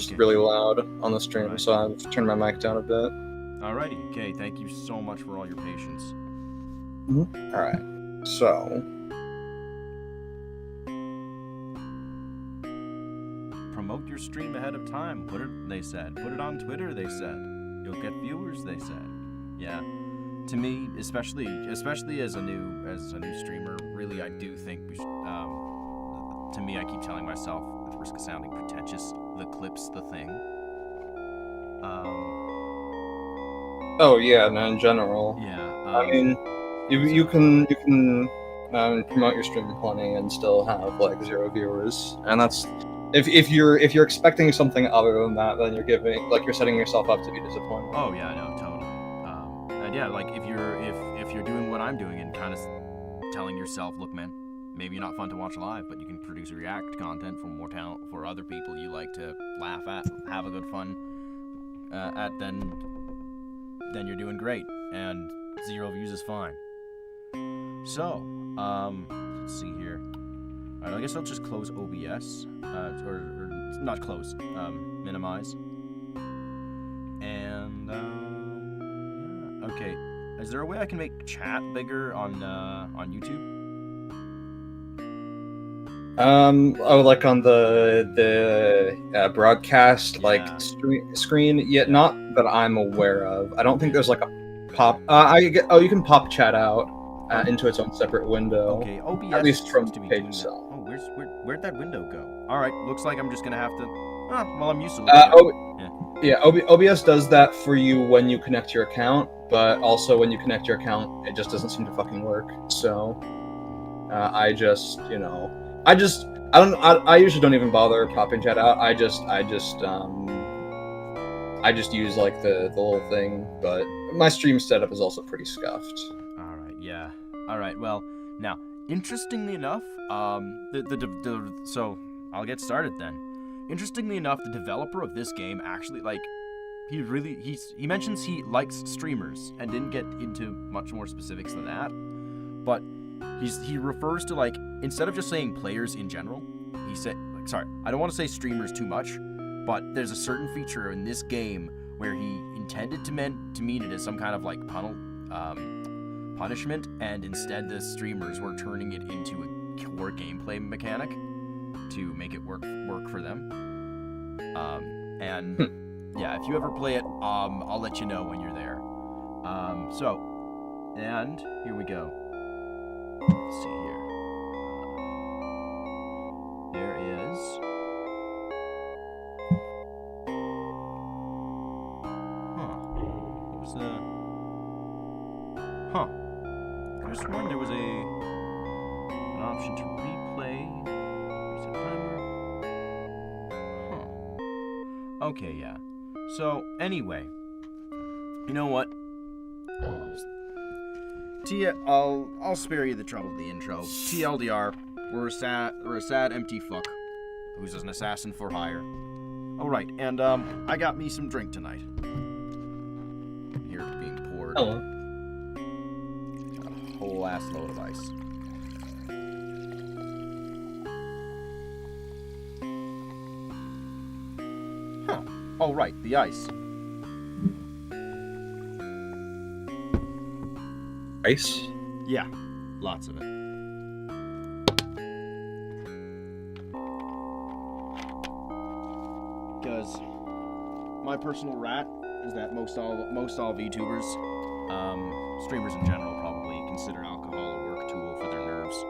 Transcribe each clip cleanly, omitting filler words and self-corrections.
Okay. really loud on the stream, Right. so I've turned my mic down a bit. Alrighty. Okay. Thank you so much for all your patience. All right. So, Promote your stream ahead of time. They said. Put it on Twitter. They said. You'll get viewers. They said. Yeah. To me, especially as a new streamer, really, I do think we should. To me, I keep telling myself, at the risk of sounding pretentious, the clip's the thing. oh yeah, no, in general. Yeah. I mean, you can promote your stream plenty and still have like 0 viewers, and that's if you're expecting something other than that, then you're setting yourself up to be disappointed. Oh yeah, no, totally. And yeah, like if you're doing what I'm doing and kind of telling yourself, look, man, maybe you're not fun to watch live, but you can produce React content for more talent for other people you like to laugh at, have a good fun at, then you're doing great, and 0 views is fine. So, let's see here. Alright, I guess I'll just close OBS, or not close, minimize. And, yeah. Okay, is there a way I can make chat bigger on YouTube? Like on the broadcast screen, yet not that I'm aware of. I don't think there's like a pop. You can pop chat out into its own separate window. Okay, OBS at least from to be page doing itself. that. Oh, where'd that window go? All right, looks like I'm just gonna have to. Well, I'm used to. OBS does that for you when you connect your account, but also when you connect your account, it just doesn't seem to fucking work. So, I usually don't even bother popping chat out. I just use like the little thing, but my stream setup is also pretty scuffed. All right, yeah. All right, well, now, interestingly enough, so I'll get started then. Interestingly enough, the developer of this game actually, like, he mentions he likes streamers and didn't get into much more specifics than that, but he refers to, like, instead of just saying players in general, he said, like, sorry, I don't want to say streamers too much, but there's a certain feature in this game where he intended to mean it as some kind of, like, punishment, and instead the streamers were turning it into a core gameplay mechanic to make it work for them. And yeah, if you ever play it, I'll let you know when you're there. And here we go. Let's see here. There is. What was the? I could have sworn there was an option to replay. Reset timer. Okay, yeah. So anyway, you know what? I'll spare you the trouble of the intro. TLDR, we're a sad empty fuck who's an assassin for hire. All right, and I got me some drink tonight. Here being poured. Hello. A whole ass load of ice. Oh right, the ice. Ice? Yeah, lots of it. Because my personal rat is that most all VTubers, streamers in general, probably consider alcohol a work tool for their nerves.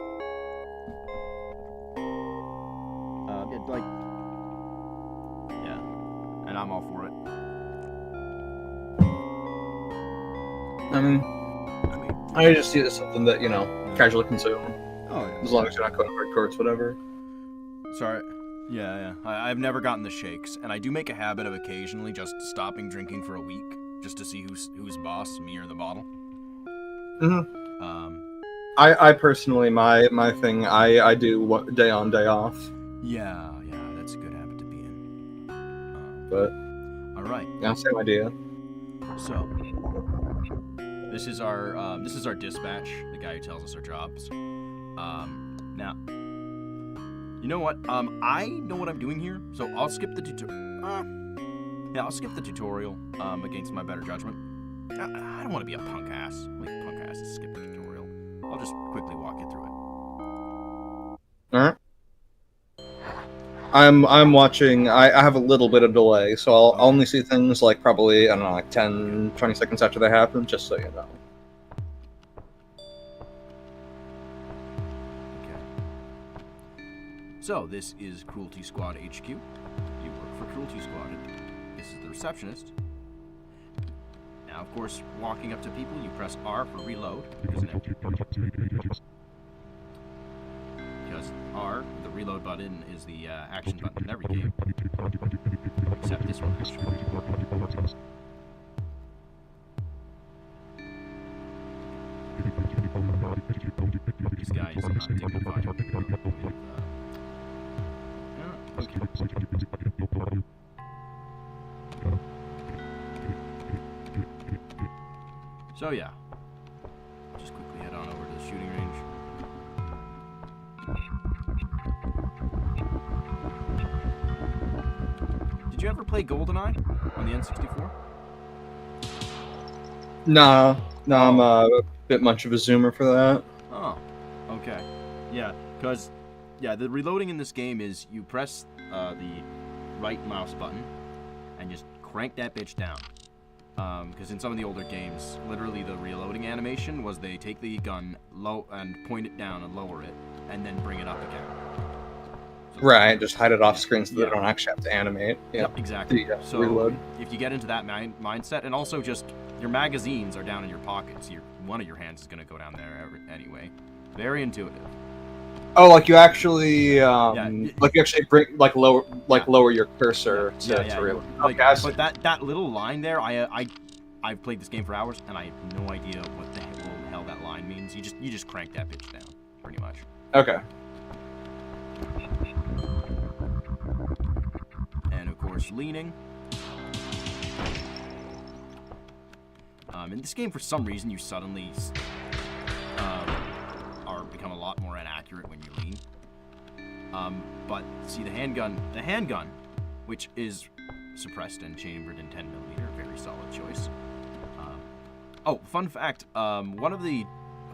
And I'm all for it. I just see it as something that, casually consume. Oh, yeah. As long as you're not going hardcore, it's whatever. Sorry. Yeah. I've never gotten the shakes, and I do make a habit of occasionally just stopping drinking for a week, just to see who's boss, me or the bottle. Mm-hmm. I personally, my thing, I do day on, day off. Yeah, that's a good habit to be in. But all right. Yeah, same idea. So this is our dispatch, the guy who tells us our jobs. Now, You know what? I know what I'm doing here, so I'll skip the yeah, I'll skip the tutorial. Against my better judgment. I don't want to be a punk ass. Like punk ass to skip the tutorial. I'll just quickly walk you through it. All right. I'm watching. I have a little bit of delay, so I'll only see things like probably, I don't know, like 10, 20 seconds after they happen, just so you know. Okay. So this is Cruelty Squad HQ. You work for Cruelty Squad. This is the receptionist. Now, of course, walking up to people, you press R for reload, isn't it? Because R, the reload button, is the action button in every game. Except this one. This guy is not dignified. Okay. So yeah, just quickly head on over to the shooting range. Did you ever play GoldenEye on the N64? No, I'm a bit much of a zoomer for that. Oh, okay. Yeah, because, yeah, the reloading in this game is you press the right mouse button and just crank that bitch down. Because in some of the older games, literally the reloading animation was they take the gun low and point it down and lower it, and then bring it up again. So Right, just hide it off screen so they don't actually have to animate. Yeah, yep, exactly. So reload. If you get into that mindset, and also just your magazines are down in your pockets, one of your hands is going to go down there anyway. Very intuitive. Oh, like you actually, like you actually bring, like lower your cursor to reload. Like, okay, but that little line there, I've played this game for hours and I have no idea what the hell that line means. You just crank that bitch down, pretty much. Okay. And of course, leaning. In this game, for some reason, you suddenly become a lot more inaccurate when you lean. But see, the handgun, which is suppressed and chambered in 10mm, very solid choice. Oh, fun fact: one of the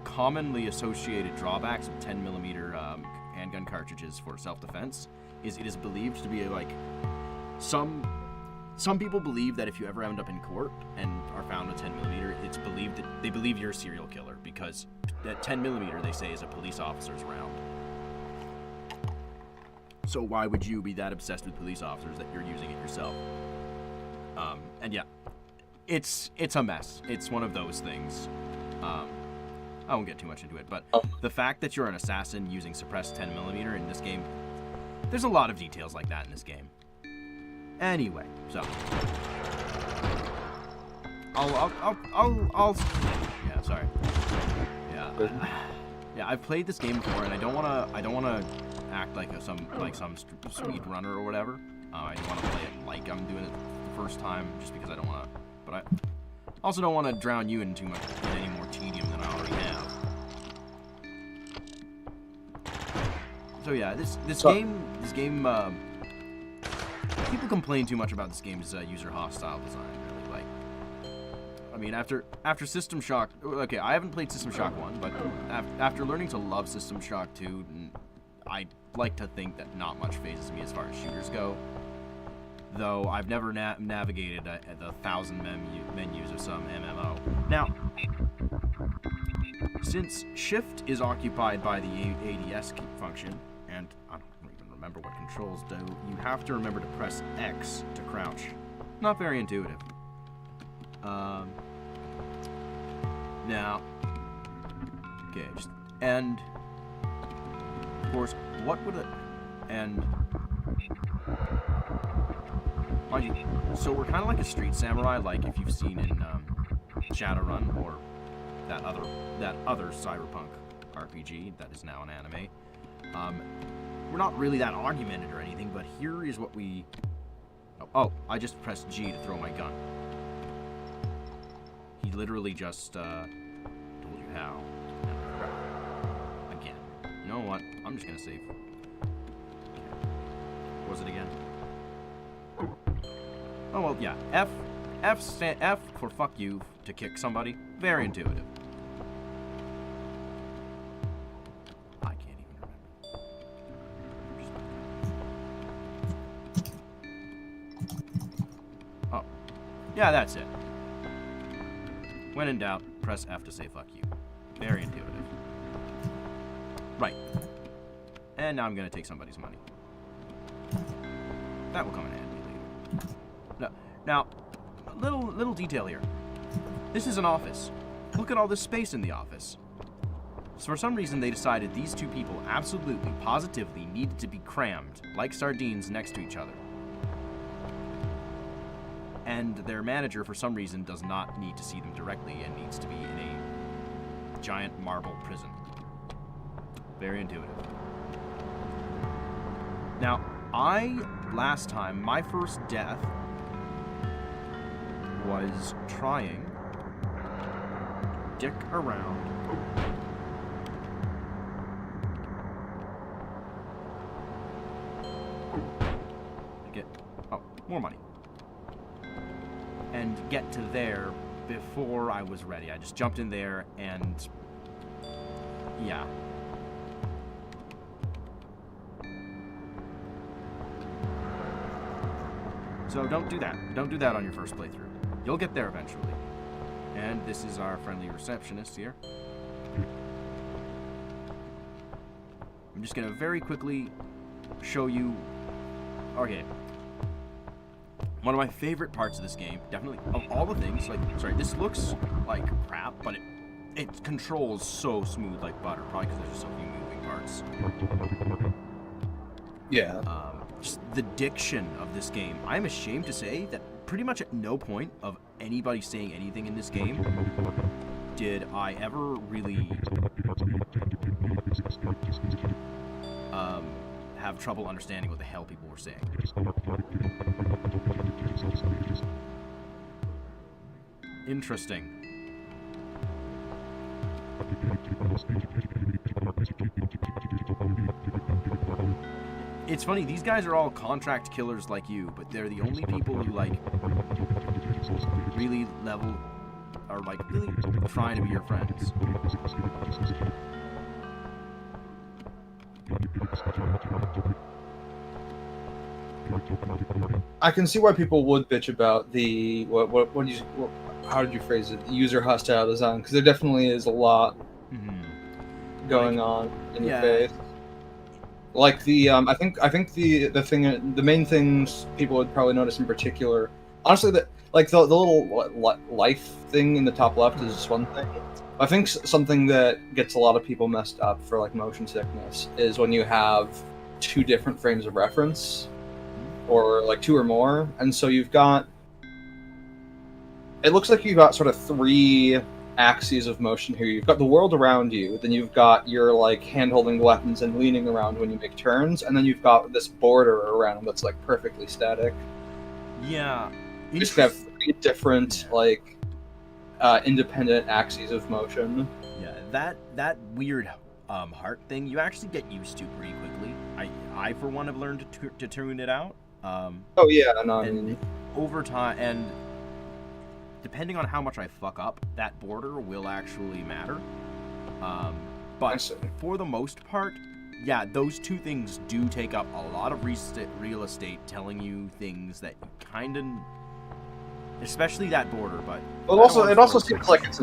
commonly associated drawbacks of 10mm handgun cartridges for self-defense is it is believed to be like some people believe that if you ever end up in court and are found with 10mm, it's believed that they believe you're a serial killer because that 10mm they say is a police officer's round. So why would you be that obsessed with police officers that you're using it yourself? And yeah, it's a mess. It's one of those things. I won't get too much into it, but the fact that you're an assassin using suppressed 10mm in this game, there's a lot of details like that in this game. Anyway, so I'll yeah, sorry. Yeah, I've played this game before, and I don't wanna act like some speed runner or whatever. I don't want to play it like I'm doing it the first time, just because I don't want to. But I also don't want to drown you in any more tedium than I already have. So yeah, this game. People complain too much about this game's user hostile design. Really, like, I mean, after System Shock. Okay, I haven't played System Shock 1, but after learning to love System Shock 2, I like to think that not much phases me as far as shooters go. Though I've never navigated the 1,000 menus of some MMO. Now, since Shift is occupied by the ADS function, and I don't even remember what controls do, you have to remember to press X to crouch. Not very intuitive. Now, okay, and of course, what would it, and mind you, so we're kind of like a street samurai, like if you've seen in Shadowrun or that other cyberpunk RPG that is now an anime. We're not really that argumented or anything, but here is what we. Oh, I just pressed G to throw my gun. He literally just told you how. Again, you know what? I'm just gonna save. was it again? Oh, well, yeah. F for fuck you to kick somebody. Very intuitive. I can't even remember. Oh. Yeah, that's it. When in doubt, press F to say fuck you. Very intuitive. Right. And now I'm gonna take somebody's money. That will come in handy later. Now, little detail here. This is an office. Look at all this space in the office. So for some reason, they decided these two people absolutely, positively needed to be crammed, like sardines, next to each other. And their manager, for some reason, does not need to see them directly and needs to be in a giant marble prison. Very intuitive. Now, last time, my first death was trying dick around get more money and get to there before I was ready. I just jumped in there and yeah. So don't do that. Don't do that on your first playthrough. You'll get there eventually. And this is our friendly receptionist here. I'm just gonna very quickly show you. Okay. One of my favorite parts of this game, definitely, of all the things, like, sorry, this looks like crap, but it controls so smooth like butter, probably because there's just so few moving parts. Yeah. Just the diction of this game. I'm ashamed to say that pretty much at no point of anybody saying anything in this game did I ever really have trouble understanding what the hell people were saying. Interesting. It's funny, these guys are all contract killers like you, but they're the only people who, like, really level, are, like, really trying to be your friends. I can see why people would bitch about the how did you phrase it? User hostile design, because there definitely is a lot going on in your face. Like the I think the main things people would probably notice in particular, honestly, that like the little life thing in the top left is just one thing. I think something that gets a lot of people messed up for like motion sickness is when you have two different frames of reference, or like two or more, and so you've got. It looks like you've got sort of three axes of motion here. You've got the world around you, then you've got your like hand-holding weapons and leaning around when you make turns, and then you've got this border around that's like perfectly static. Yeah. You just have three different like independent axes of motion. Yeah, that weird heart thing you actually get used to pretty quickly. I for one have learned to tune it out. Oh yeah, no, and over time, and depending on how much I fuck up, that border will actually matter. But for the most part, yeah, those two things do take up a lot of real estate, telling you things that you kind of, especially that border. But it also seems like it's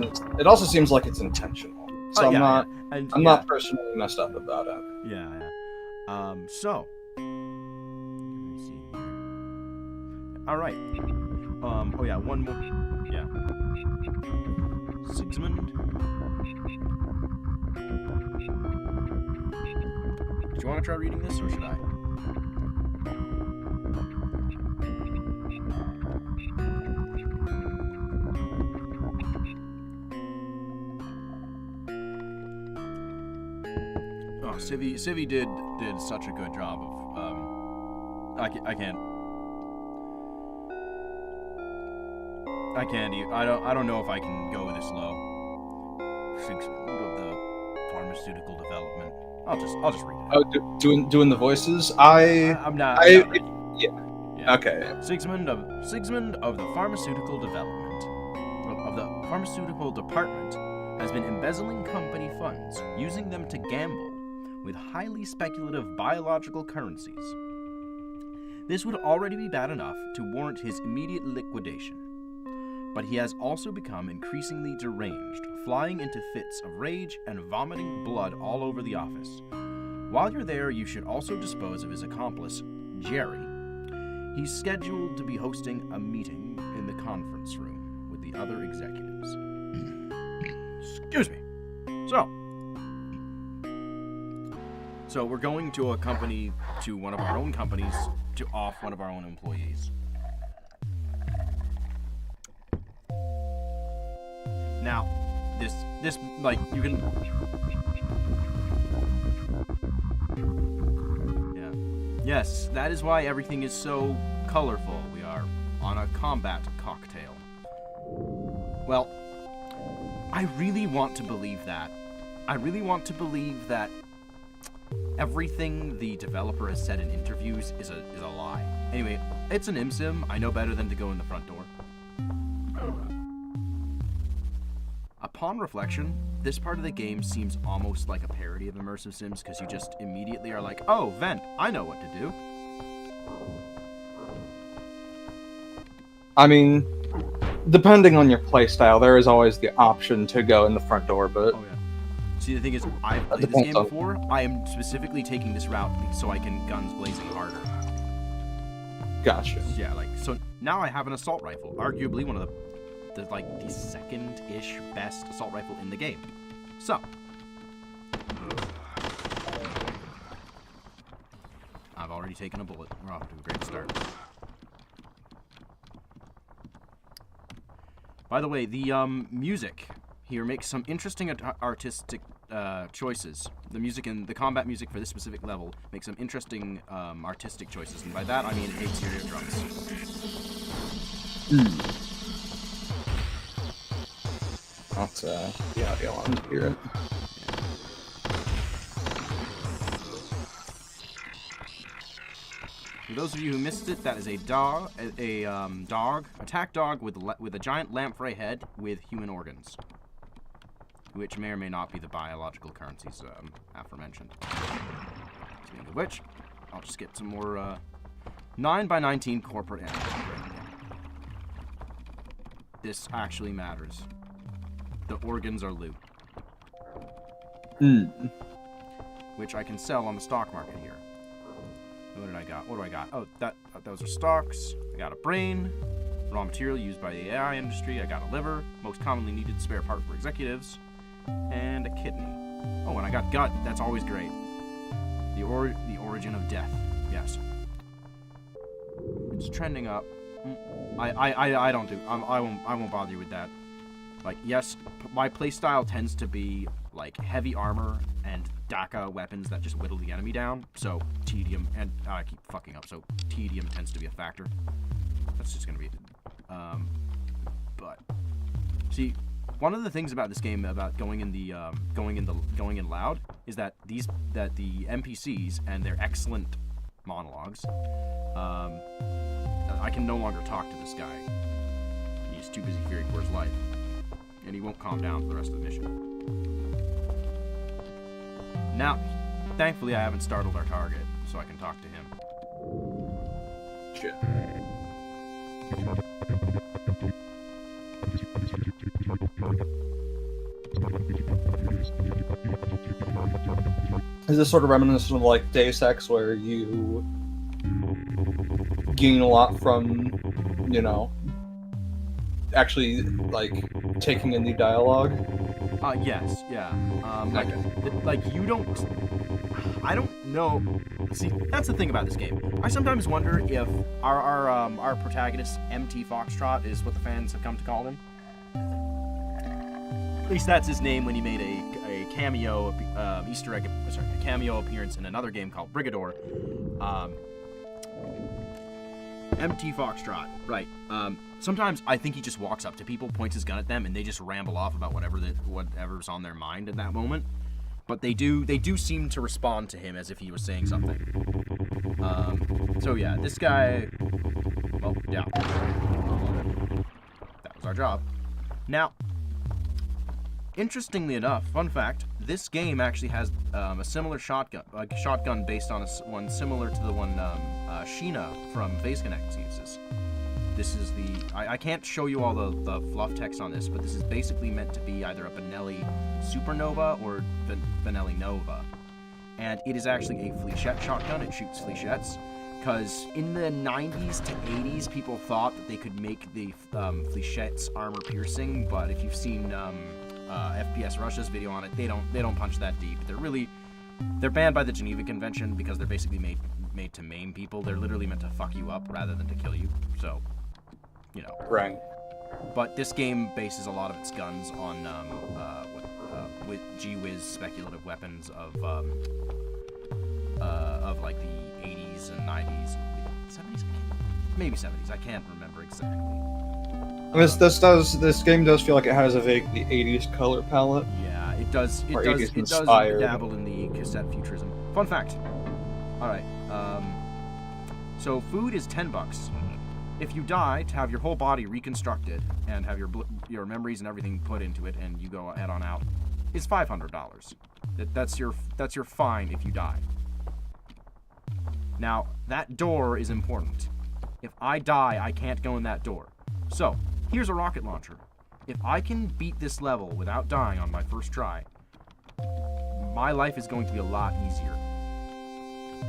intentional. So I'm not personally messed up about it. Yeah. So let me see here. All right. Oh yeah, one more. Yeah. Sigismund. Do you want to try reading this, or should I? Oh, Civi did such a good job of I don't know if I can go this low. Sigismund of the pharmaceutical development. I'll just read it. Oh, doing the voices. I'm not ready. Yeah. Okay. Sigismund of the pharmaceutical department has been embezzling company funds, using them to gamble with highly speculative biological currencies. This would already be bad enough to warrant his immediate liquidation. But he has also become increasingly deranged, flying into fits of rage and vomiting blood all over the office. While you're there, you should also dispose of his accomplice, Jerry. He's scheduled to be hosting a meeting in the conference room with the other executives. Excuse me. So we're going to one of our own companies, to off one of our own employees. Now, this like, you can... Yeah. Yes, that is why everything is so colorful. We are on a combat cocktail. Well, I really want to believe that. I really want to believe that everything the developer has said in interviews is a lie. Anyway, it's an ImSim. I know better than to go in the front door. Upon reflection, this part of the game seems almost like a parody of immersive sims, because you just immediately are like, oh, vent, I know what to do. I mean, depending on your playstyle, there is always the option to go in the front door, but... Oh, yeah. See, the thing is, I've played this game before. I am specifically taking this route so I can guns blazing harder. Gotcha. Yeah, like, so now I have an assault rifle, arguably one of the second-ish best assault rifle in the game. So, I've already taken a bullet. We're off to a great start. By the way, the music here makes some interesting artistic choices. The music and the combat music for this specific level makes some interesting artistic choices, and by that I mean exterior drums. That's the audio on to hear it. For those of you who missed it, that is a attack dog with a giant lamprey head with human organs, which may or may not be the biological currencies aforementioned. Speaking of which, I'll just get some more 9x19 corporate ammo. This actually matters. The organs are loot. Which I can sell on the stock market here. What did I got? What do I got? Oh, those are stocks. I got a brain, raw material used by the AI industry. I got a liver, most commonly needed spare part for executives, and a kidney. Oh, and I got gut. That's always great. The origin of death. Yes. It's trending up. I won't bother you with that. Like, yes, my playstyle tends to be like heavy armor and DACA weapons that just whittle the enemy down. So tedium, and I keep fucking up. So tedium tends to be a factor. That's just gonna be. But see, one of the things about this game about going in loud is that the NPCs and their excellent monologues. I can no longer talk to this guy. He's too busy fearing for his life. And he won't calm down for the rest of the mission. Now, thankfully I haven't startled our target, so I can talk to him. Shit. Is this sort of reminiscent of like Deus Ex, where you gain a lot from, actually like taking in the dialogue? Yes, yeah. Like you don't. I don't know. See, that's the thing about this game. I sometimes wonder if our protagonist, MT Foxtrot, is what the fans have come to call him. At least that's his name when he made a cameo Easter egg, a cameo appearance in another game called Brigador. MT Foxtrot, right. Sometimes I think he just walks up to people, points his gun at them, and they just ramble off about whatever's on their mind at that moment. But they do seem to respond to him as if he was saying something. So yeah, this guy. Well, yeah. That was our job. Now, interestingly enough, fun fact: this game actually has a similar shotgun, like a shotgun based on one similar to the one Sheena from Face Connect uses. This is the. I can't show you all the fluff text on this, but this is basically meant to be either a Benelli Supernova or Benelli Nova. And it is actually a fléchette shotgun. It shoots fléchettes. Because in the 90s to 80s, people thought that they could make the fléchettes armor piercing, but if you've seen FPS Russia's video on it, they don't punch that deep. They're banned by the Geneva Convention because they're basically made to maim people. They're literally meant to fuck you up rather than to kill you. So, you know. Right. But this game bases a lot of its guns on with G-Wiz speculative weapons of like the 80s and 90s, 70s, maybe 70s. I can't remember exactly. This game does feel like it has a vaguely 80s color palette. Yeah, it does. It or does. 80s It does inspired. dabble in the cassette futurism. Fun fact. All right. So food is $10. If you die, to have your whole body reconstructed and have your memories and everything put into it, and you go head on out, is $500. That's your fine if you die. Now, that door is important. If I die, I can't go in that door. So, here's a rocket launcher. If I can beat this level without dying on my first try, my life is going to be a lot easier.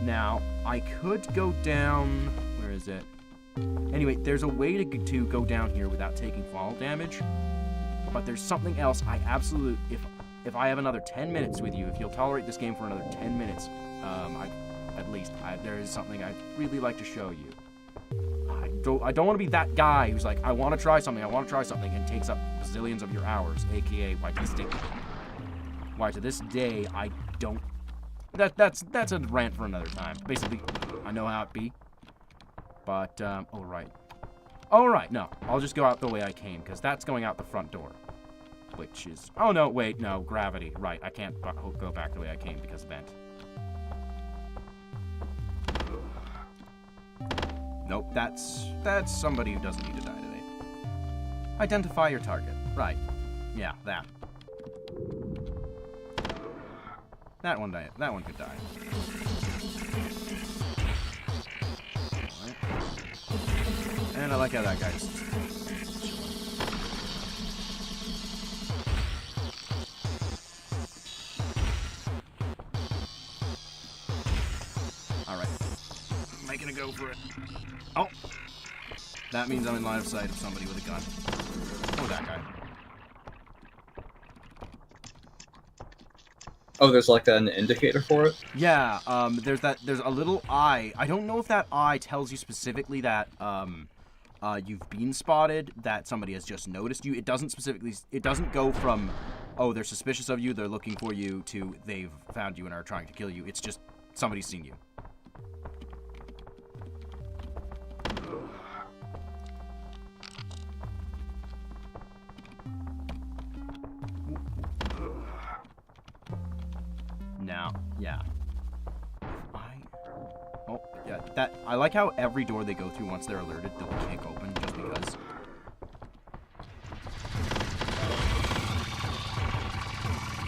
Now, I could go down... Where is it? Anyway, there's a way to go down here without taking fall damage, but there's something else I absolutely... If I have another 10 minutes with you, if you'll tolerate this game for another 10 minutes, there is something I'd really like to show you. I don't want to be that guy who's like, I want to try something, and takes up bazillions of your hours, aka why to this day I don't. That's a rant for another time. Basically, I know how it be. But all right, no, I'll just go out the way I came, because that's going out the front door, which is. Oh no, wait, no, gravity. Right, I can't go back the way I came because vent. Nope, that's somebody who doesn't need to die today. Identify your target. Right. Yeah, that. That one could die. Alright. And I like how that guy's... Alright. I'm gonna go for it. Oh! That means I'm in line of sight of somebody with a gun. Or that guy. Oh, there's like an indicator for it? Yeah, there's a little eye. I don't know if that eye tells you specifically that, you've been spotted, that somebody has just noticed you. It doesn't go from, oh, they're suspicious of you, they're looking for you, to they've found you and are trying to kill you. It's just somebody's seen you. Now, yeah. Oh, yeah, I like how every door they go through, once they're alerted, they'll kick open just because.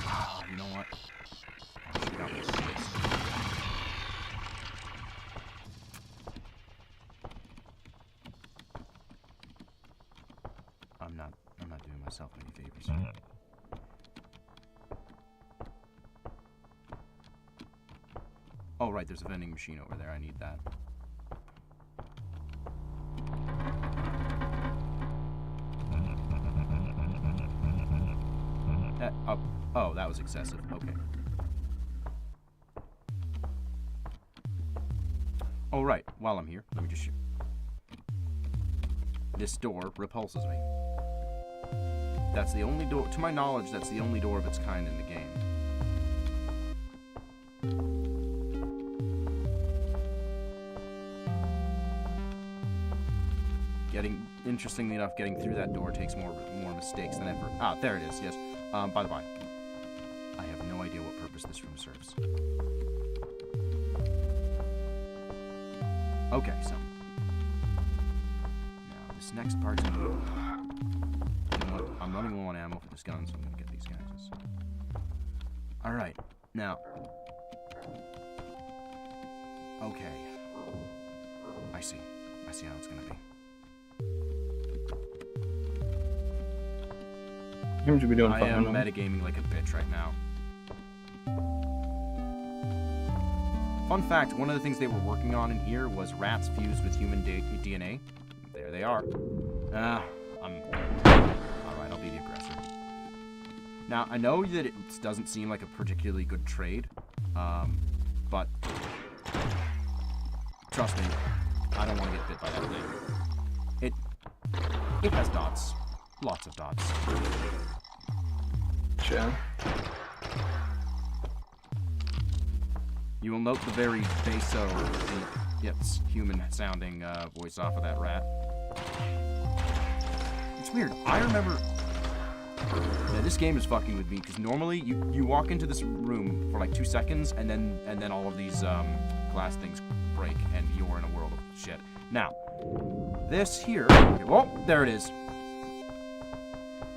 Oh, you know what? I'm not doing myself any favors. Oh, right, there's a vending machine over there. I need that. Oh, that was excessive. Okay. Oh, right. While I'm here, let me just shoot. This door repulses me. That's the only door, to my knowledge, that's the only door of its kind in the game. Interestingly enough, getting through that door takes more mistakes than effort. Ah, there it is, yes. By the by, I have no idea what purpose purpose this room serves. Okay, so now this next part's gonna be... You know what? I'm running low on ammo for this gun, so I'm gonna get these guys. Alright, now. Okay. I see how it's gonna be. Seems to be doing I fine. am metagaming like a bitch right now. Fun fact, one of the things they were working on in here was rats fused with human DNA. There they are. Alright, I'll be the aggressor. Now, I know that it doesn't seem like a particularly good trade, but trust me, I don't want to get bit by that thing. It has dots. Lots of dots. Yeah. You will note the very basso, yes, human-sounding voice off of that rat. It's weird. I remember... Yeah, this game is fucking with me, because normally you walk into this room for like 2 seconds, and then all of these glass things break, and you're in a world of shit. Now, this here... Well, there it is.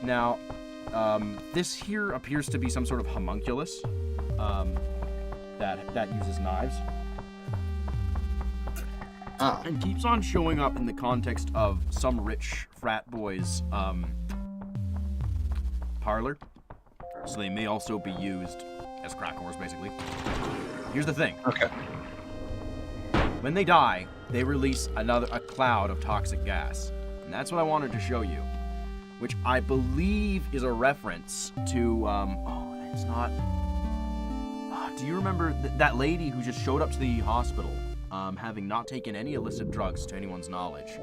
Now, this here appears to be some sort of homunculus that uses knives. Oh. And keeps on showing up in the context of some rich frat boy's parlor. So they may also be used as crack whores, basically. Here's the thing. Okay. When they die, they release a cloud of toxic gas. And that's what I wanted to show you. Which I believe is a reference to, oh, it's not... do you remember that lady who just showed up to the hospital, having not taken any illicit drugs to anyone's knowledge,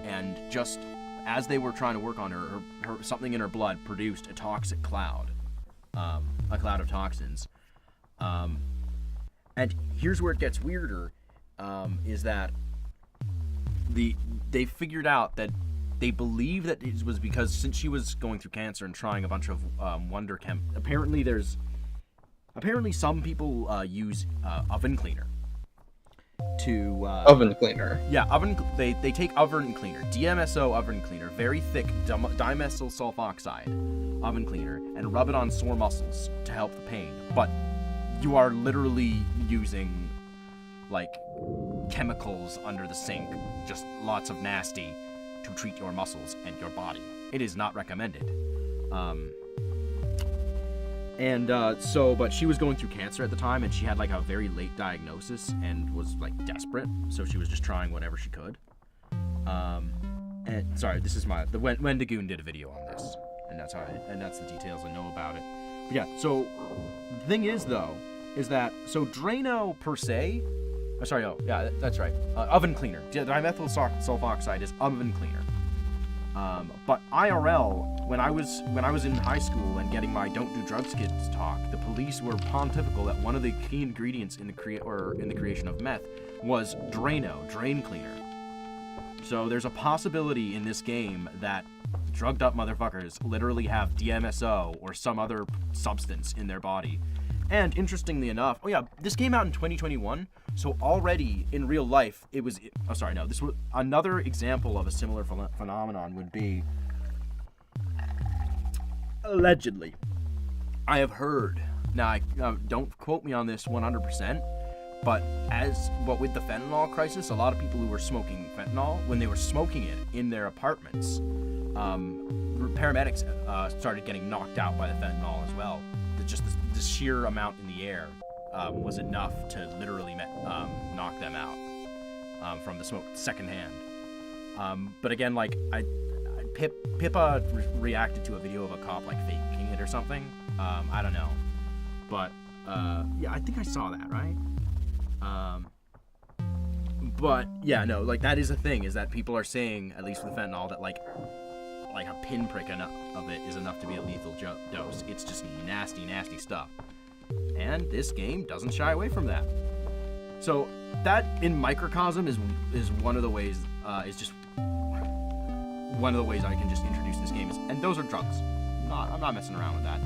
and just as they were trying to work on her something in her blood produced a toxic cloud, a cloud of toxins. And here's where it gets weirder, is that they figured out that they believe that it was because since she was going through cancer and trying a bunch of wonder chem. Apparently some people use oven cleaner to oven cleaner. Yeah, they take oven cleaner, DMSO oven cleaner, very thick dimethyl sulfoxide oven cleaner, and rub it on sore muscles to help the pain. But you are literally using like chemicals under the sink, just lots of nasty, to treat your muscles and your body. It is not recommended. But she was going through cancer at the time, and she had like a very late diagnosis and was like desperate, so she was just trying whatever she could. And sorry, this is the Wendigoon did a video on this, and that's the details I know about it. But yeah, so the thing is though, is that so Drano per se. That's right. Oven cleaner. Dimethyl sulfoxide is oven cleaner. But IRL, when I was in high school and getting my "Don't Do Drugs" kids talk, the police were pontifical that one of the key ingredients in the creation of meth was Drano, drain cleaner. So there's a possibility in this game that drugged up motherfuckers literally have DMSO or some other substance in their body. And interestingly enough, this came out in 2021, so already in real life it was. This was another example of a similar phenomenon would be allegedly. I have heard. Now, don't quote me on this 100%, but with the fentanyl crisis, a lot of people who were smoking fentanyl, when they were smoking it in their apartments, paramedics started getting knocked out by the fentanyl as well. Just the sheer amount in the air was enough to literally knock them out from the smoke secondhand. But again, like Pippa reacted to a video of a cop like faking it or something. I don't know, but I think I saw that, right? But yeah, no, like that is a thing, is that people are saying, at least with fentanyl, that like a pinprick of it is enough to be a lethal dose. It's just nasty, nasty stuff. And this game doesn't shy away from that. So that in microcosm is one of the ways, is just one of the ways I can just introduce this game. And those are drugs. I'm not messing around with that.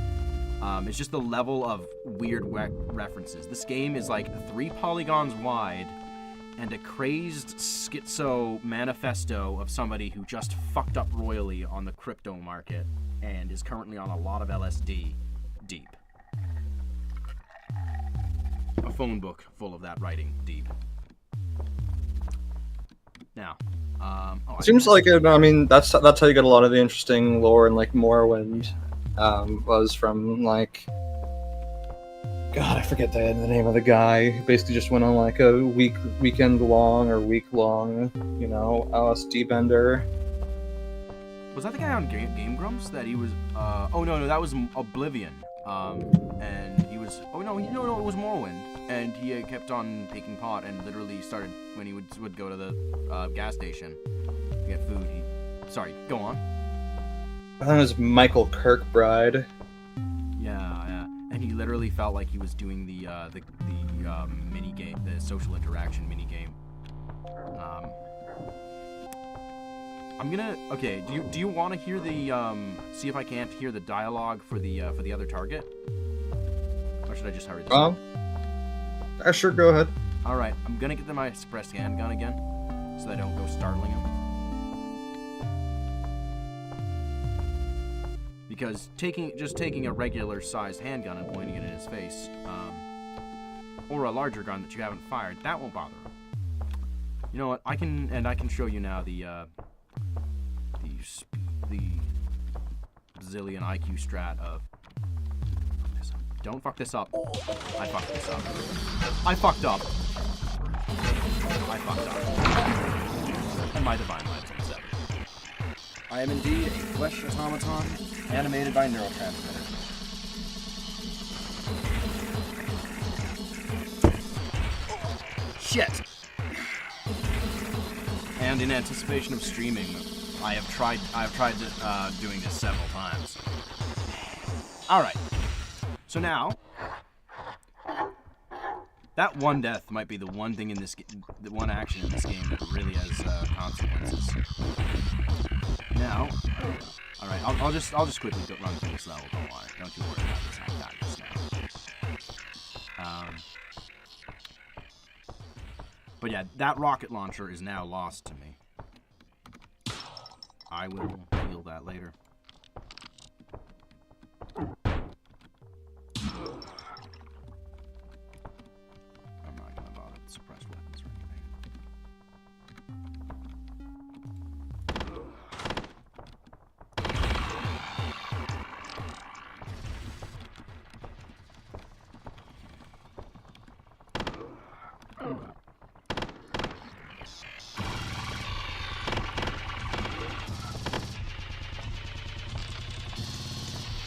It's just the level of weird references. This game is like 3 polygons wide and a crazed schizo manifesto of somebody who just fucked up royally on the crypto market and is currently on a lot of LSD deep. A phone book full of that writing deep. Now, seems like it. I mean, that's how you get a lot of the interesting lore and like Morrowind was from like. God, I forget the name of the guy who basically just went on like a weekend long, LSD bender. Was that the guy on Game Grumps that he was? Oh no, that was Oblivion. And he was. Oh no, it was Morrowind, and he kept on taking pot and literally started when he would go to the gas station to get food. Sorry, go on. I think it was Michael Kirkbride. Yeah. And he literally felt like he was doing the mini game, the social interaction mini game. I'm gonna. Okay. Do you want to hear the see if I can't hear the dialogue for the other target? Or should I just hurry this up? Sure. Go ahead. All right. I'm gonna get to my suppressed handgun again, so that I don't go startling him. Because taking a regular sized handgun and pointing it in his face, or a larger gun that you haven't fired, that won't bother him. You know what? I can show you now the zillion IQ strat of. Don't fuck this up. I fucked this up. I fucked up. And my divine light's on 7. I am indeed a flesh automaton, animated by neurotransmitter. Shit! And in anticipation of streaming, I have tried doing this several times. Alright. So now, that one death might be the one thing in this the one action in this game that really has consequences. Now, all right, I'll just quickly run through this level. Don't you worry about this. I got this now. But yeah, that rocket launcher is now lost to me. I will heal that later. I'm not gonna bother with suppressed weapons or anything.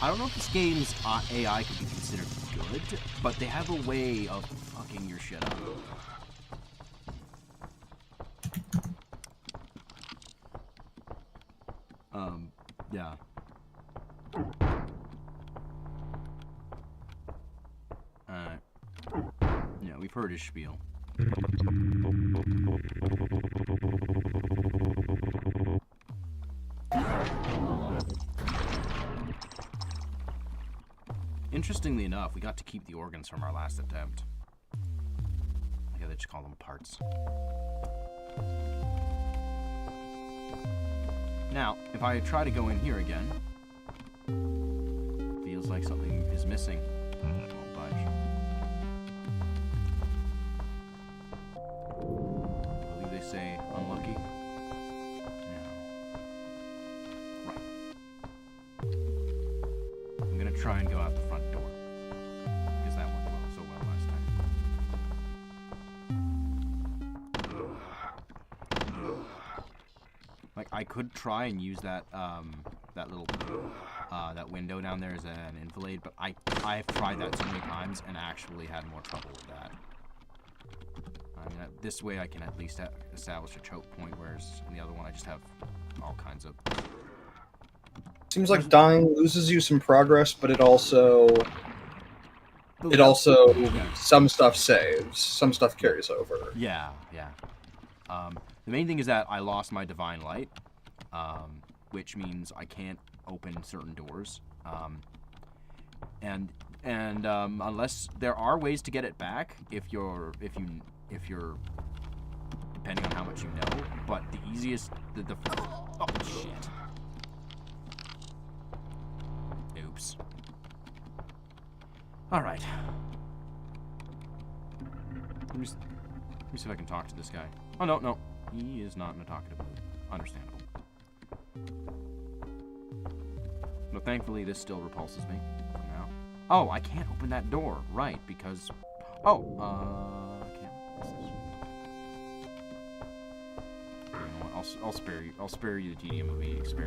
I don't know if this game's AI could be considered good, but they have a way of fucking your shit up. Yeah. Yeah, we've heard his spiel. Interestingly enough, we got to keep the organs from our last attempt. Yeah, they just call them parts. Now, if I try to go in here again, feels like something is missing. Won't budge. I believe they say unlucky. Yeah. Right. I'm gonna try and go out the front door. Because that worked so well last time. Like, I could try and use that, that little, that window down there as an enfilade, but I've tried that so many times and actually had more trouble with that. I mean, this way I can at least establish a choke point, whereas in the other one I just have all kinds of... Seems like dying loses you some progress, but it also some stuff saves, some stuff carries over. Yeah. The main thing is that I lost my divine light, which means I can't open certain doors. and unless there are ways to get it back if you're depending on how much you know, but the easiest oh shit. Oops. All right. Let me see if I can talk to this guy. Oh no, he is not in a talkative mood. Understandable. But thankfully, this still repulses me for now. Oh, I can't open that door, right? Because I can't. You know what? I'll spare you the tedium of the experiment.